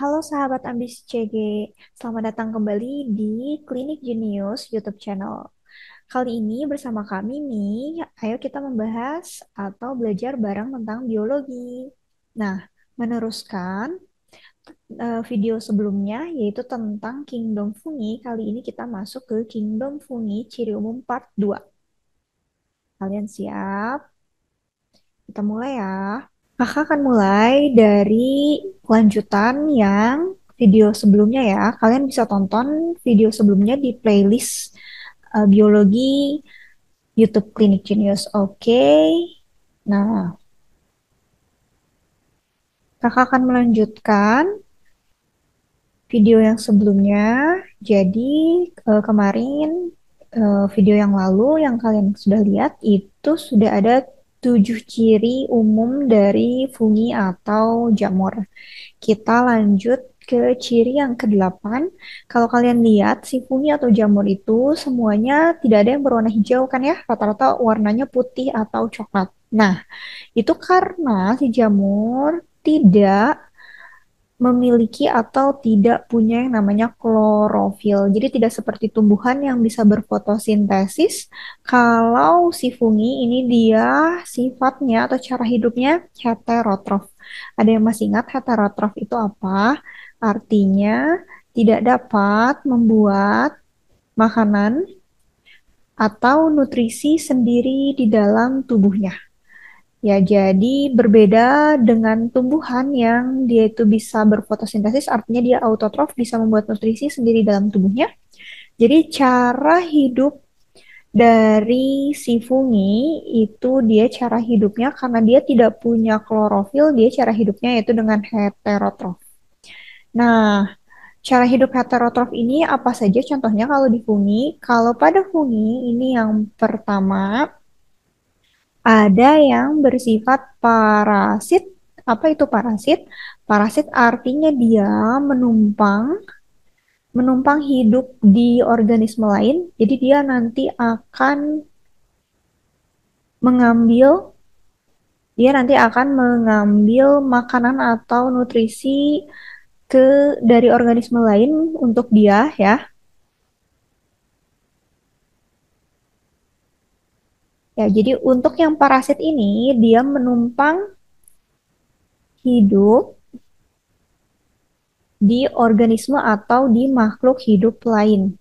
Halo sahabat ambisi CG, selamat datang kembali di Klinik Genius YouTube channel. Kali ini bersama kami nih, ayo kita membahas atau belajar bareng tentang biologi. Nah, meneruskan video sebelumnya yaitu tentang Kingdom Fungi, kali ini kita masuk ke Kingdom Fungi ciri umum part 2. Kalian siap? Kita mulai ya. Kakak akan mulai dari lanjutan yang video sebelumnya ya. Kalian bisa tonton video sebelumnya di playlist biologi YouTube Klinik Genius. Oke. Nah, kakak akan melanjutkan video yang sebelumnya. Jadi kemarin video yang lalu yang kalian sudah lihat itu sudah ada 7 ciri umum dari fungi atau jamur. Kita lanjut ke ciri yang ke-8. Kalau kalian lihat, si fungi atau jamur itu semuanya tidak ada yang berwarna hijau kan ya? Rata-rata warnanya putih atau coklat. Nah, itu karena si jamur tidak memiliki atau tidak punya yang namanya klorofil. Jadi tidak seperti tumbuhan yang bisa berfotosintesis. Kalau si fungi ini dia sifatnya atau cara hidupnya heterotrof. Ada yang masih ingat heterotrof itu apa? Artinya tidak dapat membuat makanan atau nutrisi sendiri di dalam tubuhnya. Ya, jadi berbeda dengan tumbuhan yang dia itu bisa berfotosintesis, artinya dia autotrof, bisa membuat nutrisi sendiri dalam tubuhnya. Jadi cara hidup dari si fungi itu dia cara hidupnya karena dia tidak punya klorofil, dia cara hidupnya yaitu dengan heterotrof. Nah, cara hidup heterotrof ini apa saja contohnya kalau di fungi? Kalau pada fungi ini yang pertama ada yang bersifat parasit. Apa itu parasit? Parasit artinya dia menumpang, menumpang hidup di organisme lain. Jadi dia nanti akan mengambil, dia nanti akan mengambil makanan atau nutrisi dari organisme lain untuk dia ya. Ya, jadi untuk yang parasit ini dia menumpang hidup di organisme atau di makhluk hidup lain.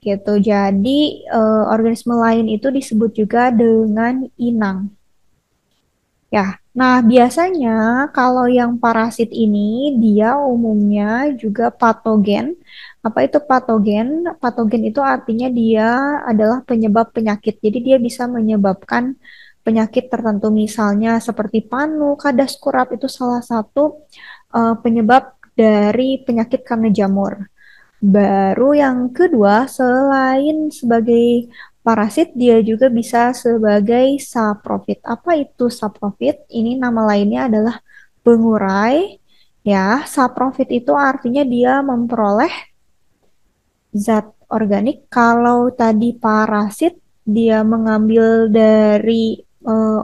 Gitu. Jadi organisme lain itu disebut juga dengan inang. Ya. Nah, biasanya kalau yang parasit ini dia umumnya juga patogen. Apa itu patogen? Patogen itu artinya dia adalah penyebab penyakit. Jadi dia bisa menyebabkan penyakit tertentu misalnya seperti panu, kadas kurat itu salah satu penyebab dari penyakit karena jamur. Baru yang kedua, selain sebagai parasit, dia juga bisa sebagai saprofit. Apa itu saprofit? Ini nama lainnya adalah pengurai. Ya, saprofit itu artinya dia memperoleh zat organik. Kalau tadi parasit, dia mengambil dari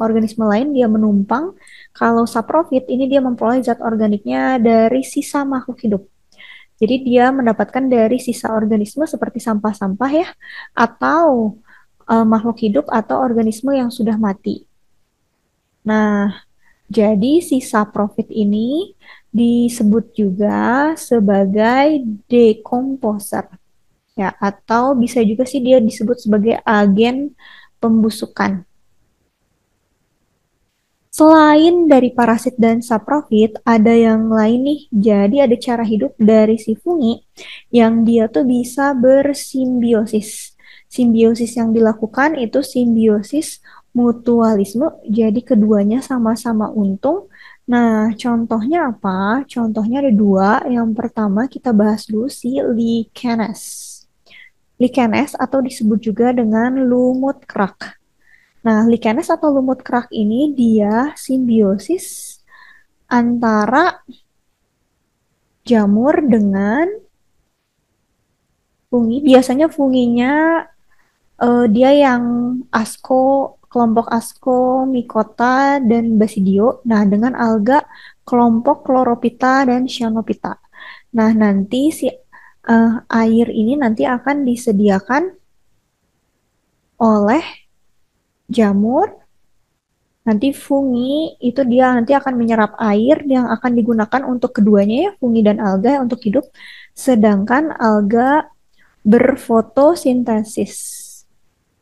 organisme lain, dia menumpang. Kalau saprofit, ini dia memperoleh zat organiknya dari sisa makhluk hidup. Jadi dia mendapatkan dari sisa organisme seperti sampah-sampah ya, atau makhluk hidup atau organisme yang sudah mati. Nah, jadi sisa profit ini disebut juga sebagai decomposer ya, atau bisa juga sih dia disebut sebagai agen pembusukan. Selain dari parasit dan saprofit, ada yang lain nih. Jadi ada cara hidup dari si fungi yang dia tuh bisa bersimbiosis. Simbiosis yang dilakukan itu simbiosis mutualisme. Jadi keduanya sama-sama untung. Nah, contohnya apa? Contohnya ada dua. Yang pertama kita bahas dulu si lichenes. Lichenes atau disebut juga dengan lumut kerak. Nah, lichenes atau lumut kerak ini dia simbiosis antara jamur dengan fungi. Biasanya funginya dia yang kelompok Ascomycota dan Basidio. Nah, dengan alga kelompok Chlorophyta dan Cyanophyta. Nah, nanti si air ini nanti akan disediakan oleh jamur. Nanti fungi itu dia nanti akan menyerap air yang akan digunakan untuk keduanya ya, fungi dan alga untuk hidup. Sedangkan alga berfotosintesis.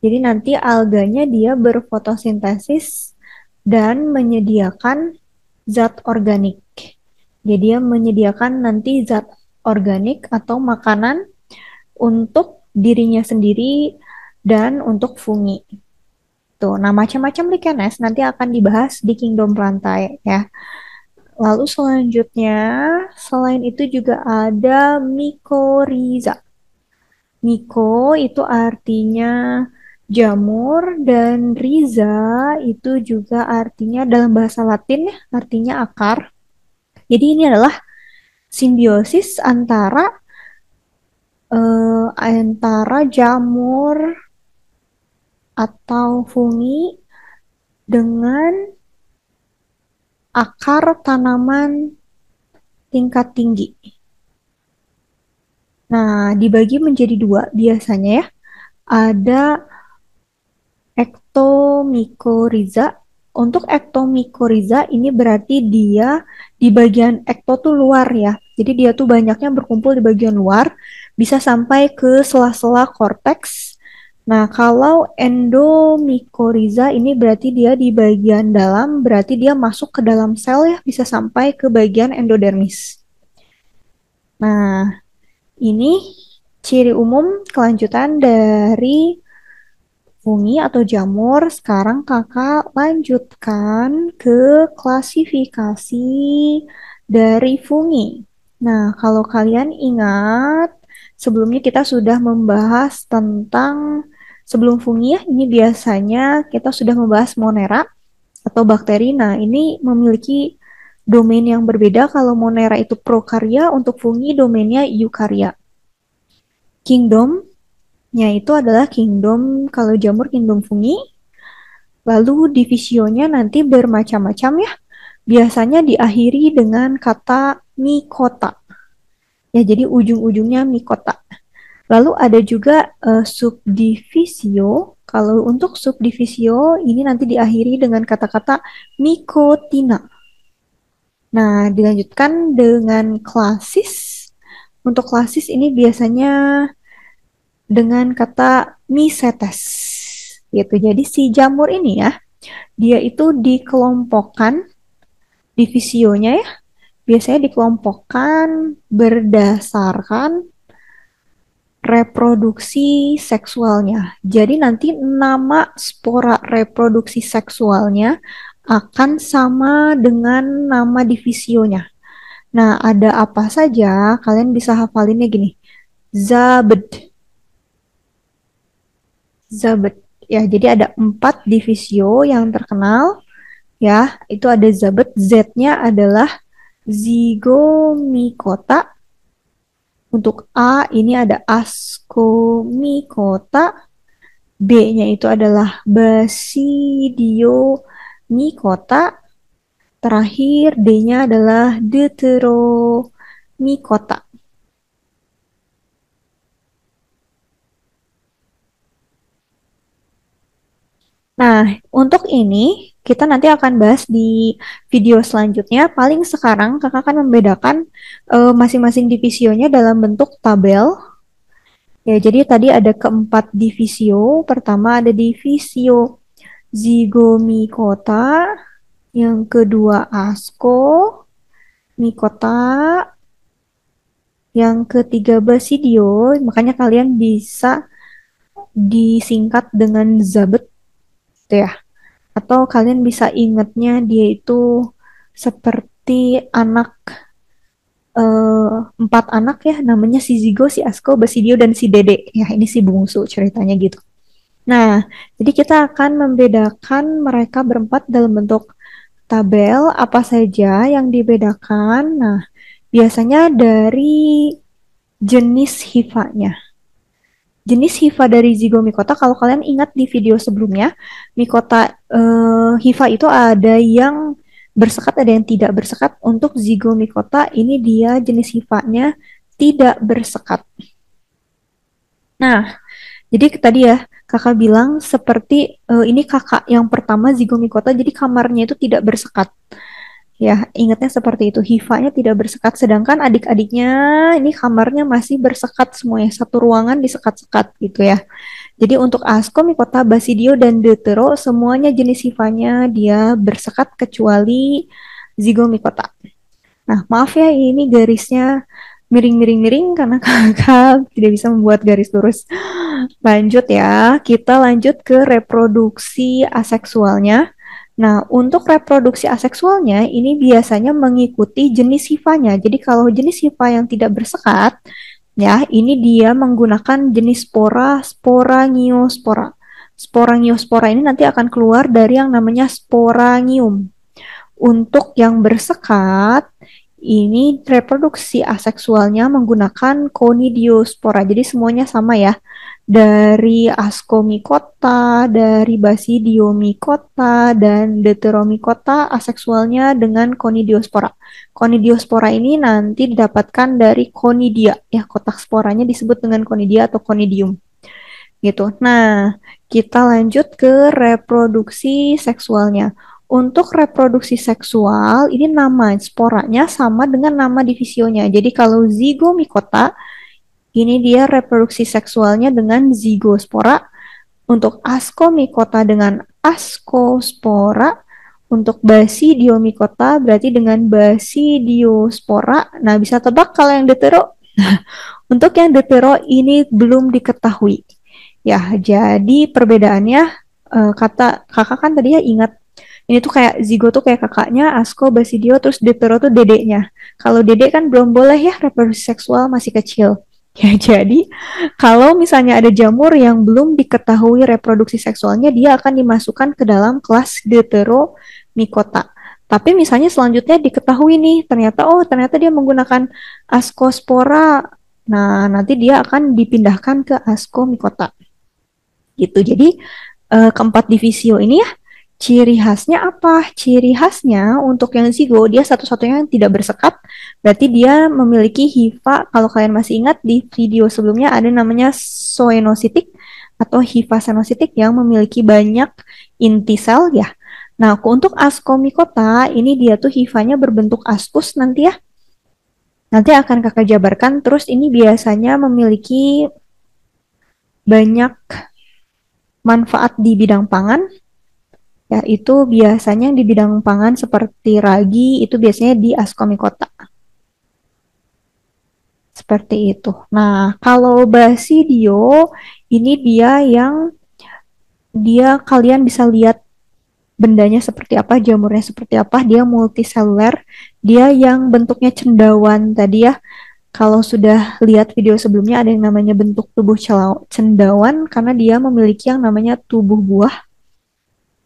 Jadi nanti alganya dia berfotosintesis dan menyediakan zat organik. Jadi dia menyediakan nanti zat organik atau makanan untuk dirinya sendiri dan untuk fungi. Tuh, nah macam-macam lichenes nanti akan dibahas di Kingdom Plantae ya. Lalu selanjutnya, selain itu juga ada mycorrhiza. Myco itu artinya jamur dan rhiza itu juga artinya dalam bahasa Latin ya, artinya akar. Jadi ini adalah simbiosis antara jamur atau fungi dengan akar tanaman tingkat tinggi. Nah, dibagi menjadi dua biasanya ya. Ada ektomycorrhiza. Untuk ektomycorrhiza ini berarti dia di bagian ekto tuh luar ya. Jadi dia tuh banyaknya berkumpul di bagian luar, bisa sampai ke sela-sela korteks. Nah, kalau endomycorrhiza ini berarti dia di bagian dalam, berarti dia masuk ke dalam sel ya, bisa sampai ke bagian endodermis. Nah, ini ciri umum kelanjutan dari fungi atau jamur. Sekarang kakak lanjutkan ke klasifikasi dari fungi. Nah, kalau kalian ingat, sebelumnya kita sudah membahas tentang sebelum fungi ya, ini biasanya kita sudah membahas Monera atau bakteri. Nah, ini memiliki domain yang berbeda. Kalau Monera itu prokarya, untuk fungi domainnya eukarya. Kingdom itu adalah kingdom, kalau jamur kingdom fungi. Lalu divisionya nanti bermacam-macam ya. Biasanya diakhiri dengan kata mikota. Ya, jadi ujung-ujungnya mikota. Lalu ada juga subdivisio. Kalau untuk subdivisio ini nanti diakhiri dengan kata-kata mikotina. Nah, dilanjutkan dengan klasis. Untuk klasis ini biasanya dengan kata misetes gitu. Jadi si jamur ini ya, dia itu dikelompokkan divisionya ya, biasanya dikelompokkan berdasarkan reproduksi seksualnya. Jadi nanti nama spora reproduksi seksualnya akan sama dengan nama divisionya. Nah, ada apa saja? Kalian bisa hafalinnya gini. Zabed. Zabet. Ya, jadi ada 4 divisio yang terkenal. Ya, itu ada Zabet. Z-nya adalah zigomicota. Untuk A ini ada ascomycota. B-nya itu adalah basidiomycota. Terakhir D-nya adalah deuteromycota. Nah, untuk ini kita nanti akan bahas di video selanjutnya. Paling sekarang kakak akan membedakan masing-masing divisionya dalam bentuk tabel. Ya, jadi tadi ada keempat divisio. Pertama ada divisio zigomicota, yang kedua ascomycota, yang ketiga basidio. Makanya kalian bisa disingkat dengan Zabet, ya. Atau kalian bisa ingatnya dia itu seperti anak 4 anak ya, namanya si Zigo, si Asko, Basidio, dan si Dede. Ya, ini si bungsu ceritanya gitu. Nah, jadi kita akan membedakan mereka berempat dalam bentuk tabel apa saja yang dibedakan. Nah, biasanya dari jenis hifanya. Jenis hifa dari zigomicota, kalau kalian ingat di video sebelumnya, mikota hifa itu ada yang bersekat, ada yang tidak bersekat. Untuk zigomikota ini dia jenis hifanya tidak bersekat. Nah, jadi tadi ya kakak bilang seperti ini kakak yang pertama zigomikota, jadi kamarnya itu tidak bersekat. Ya, ingatnya seperti itu. Hifanya tidak bersekat, sedangkan adik-adiknya ini kamarnya masih bersekat semuanya. Satu ruangan disekat-sekat gitu ya. Jadi untuk Ascomycota, Basidio, dan Deutero semuanya jenis hifanya dia bersekat kecuali Zygomicota. Nah, maaf ya ini garisnya miring-miring-miring karena kakak tidak bisa membuat garis lurus. Lanjut ya, kita lanjut ke reproduksi aseksualnya. Nah, untuk reproduksi aseksualnya ini biasanya mengikuti jenis hifanya. Jadi kalau jenis hifa yang tidak bersekat, ya, ini dia menggunakan jenis spora, sporangiospora. Sporangiospora ini nanti akan keluar dari yang namanya sporangium. Untuk yang bersekat, ini reproduksi aseksualnya menggunakan conidiospora. Jadi semuanya sama ya. Dari Ascomycota, dari Basidiomycota, dan Deuteromycota aseksualnya dengan conidiospora. Conidiospora ini nanti didapatkan dari conidia. Ya, kotak sporanya disebut dengan conidia atau conidium. Gitu. Nah, kita lanjut ke reproduksi seksualnya. Untuk reproduksi seksual, ini nama sporanya sama dengan nama divisionya. Jadi kalau zigomikota, ini dia reproduksi seksualnya dengan zigospora. Untuk ascomycota dengan ascospora. Untuk basidiomycota berarti dengan basidiospora. Nah, bisa tebak kalau yang deutero? Untuk yang deutero ini belum diketahui. Ya, jadi perbedaannya kata kakak kan tadi ya ingat ini tuh kayak zigo tuh kayak kakaknya, Asko, Basidio, terus Deutero tuh dedeknya. Kalau dedek kan belum boleh ya reproduksi seksual masih kecil. Ya, jadi kalau misalnya ada jamur yang belum diketahui reproduksi seksualnya, dia akan dimasukkan ke dalam kelas Deuteromycota. Tapi misalnya selanjutnya diketahui nih, ternyata dia menggunakan Ascospora. Nah, nanti dia akan dipindahkan ke Ascomycota. Gitu. Jadi keempat divisio ini ya ciri khasnya apa? Ciri khasnya untuk yang zigo dia satu-satunya yang tidak bersekat. Berarti dia memiliki hifa. Kalau kalian masih ingat di video sebelumnya ada namanya soenositik atau hifa senositik yang memiliki banyak inti sel ya. Nah, untuk ascomycota ini dia tuh hifanya berbentuk ascus nanti ya. Nanti akan kakak jabarkan. Terus ini biasanya memiliki banyak manfaat di bidang pangan, ya itu biasanya di bidang pangan seperti ragi itu biasanya di Ascomycota. Seperti itu. Nah, kalau Basidio ini dia kalian bisa lihat bendanya seperti apa, jamurnya seperti apa, dia multiseluler, dia yang bentuknya cendawan tadi ya. Kalau sudah lihat video sebelumnya ada yang namanya bentuk tubuh cendawan karena dia memiliki yang namanya tubuh buah.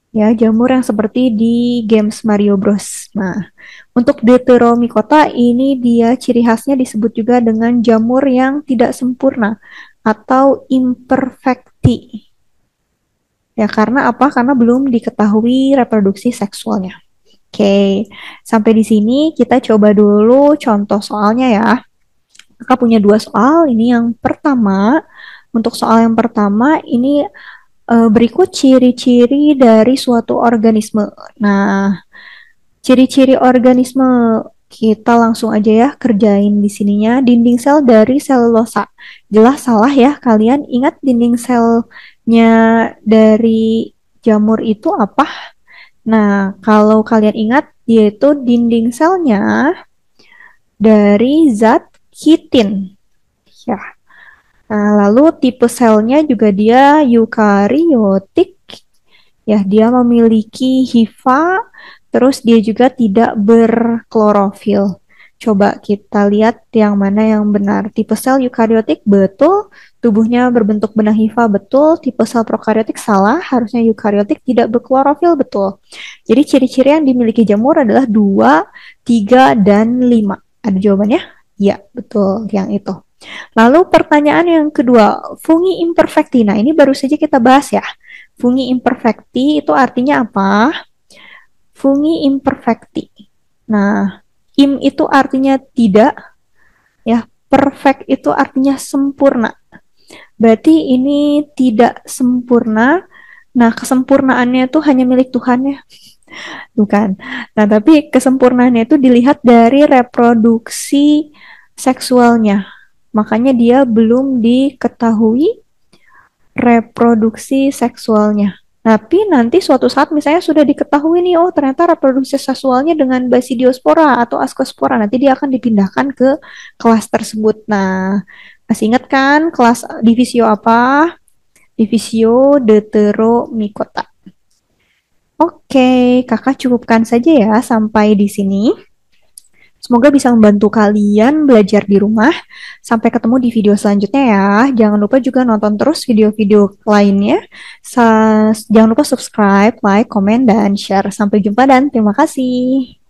Ya, jamur yang seperti di games Mario Bros. Nah, untuk Deuteromycota ini dia ciri khasnya disebut juga dengan jamur yang tidak sempurna atau imperfecti. Ya, karena apa? Karena belum diketahui reproduksi seksualnya. Oke, sampai di sini kita coba dulu contoh soalnya ya. Kakak punya dua soal. Ini yang pertama. Untuk soal yang pertama, ini berikut ciri-ciri dari suatu organisme. Nah, ciri-ciri organisme kita langsung aja ya kerjain di sininya. Dinding sel dari selulosa. Jelas salah ya kalian. Ingat dinding selnya dari jamur itu apa? Nah, kalau kalian ingat dia itu dinding selnya dari zat kitin. Ya. Nah, lalu tipe selnya juga dia eukariotik. Ya, dia memiliki hifa, terus dia juga tidak berklorofil. Coba kita lihat yang mana yang benar. Tipe sel eukariotik betul, tubuhnya berbentuk benang hifa betul, tipe sel prokariotik salah, harusnya eukariotik tidak berklorofil betul. Jadi ciri-ciri yang dimiliki jamur adalah 2, 3, dan 5. Ada jawabannya? Ya, betul yang itu. Lalu pertanyaan yang kedua, fungi imperfecti. Nah, ini baru saja kita bahas ya. Fungi imperfecti itu artinya apa? fungi imperfecti. Nah, im itu artinya tidak, ya. Perfect itu artinya sempurna. Berarti ini tidak sempurna. Nah, kesempurnaannya itu hanya milik Tuhan ya, bukan. Nah, tapi kesempurnaannya itu dilihat dari reproduksi seksualnya. Makanya dia belum diketahui reproduksi seksualnya. Tapi nanti suatu saat misalnya sudah diketahui nih, oh ternyata reproduksi seksualnya dengan Basidiospora atau Ascospora, nanti dia akan dipindahkan ke kelas tersebut. Nah, masih ingat kan kelas divisio apa? Divisio Deuteromycota. Oke, kakak cukupkan saja ya sampai di sini. Semoga bisa membantu kalian belajar di rumah. Sampai ketemu di video selanjutnya ya. Jangan lupa juga nonton terus video-video lainnya. Jangan lupa subscribe, like, komen, dan share. Sampai jumpa dan terima kasih.